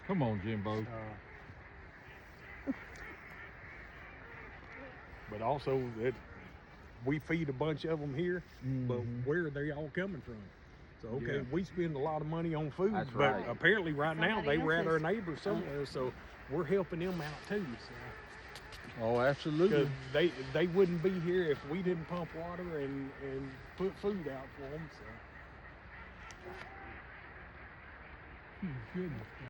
Come on, Jimbo. But also, we feed a bunch of them here, but where are they all coming from? So, okay, we spend a lot of money on food, That's but right. apparently right now Somebody they were at else's. our neighbors somewhere, so we're helping them out too. So. Oh, absolutely. Because they wouldn't be here if we didn't pump water and put food out for them. So. Goodness.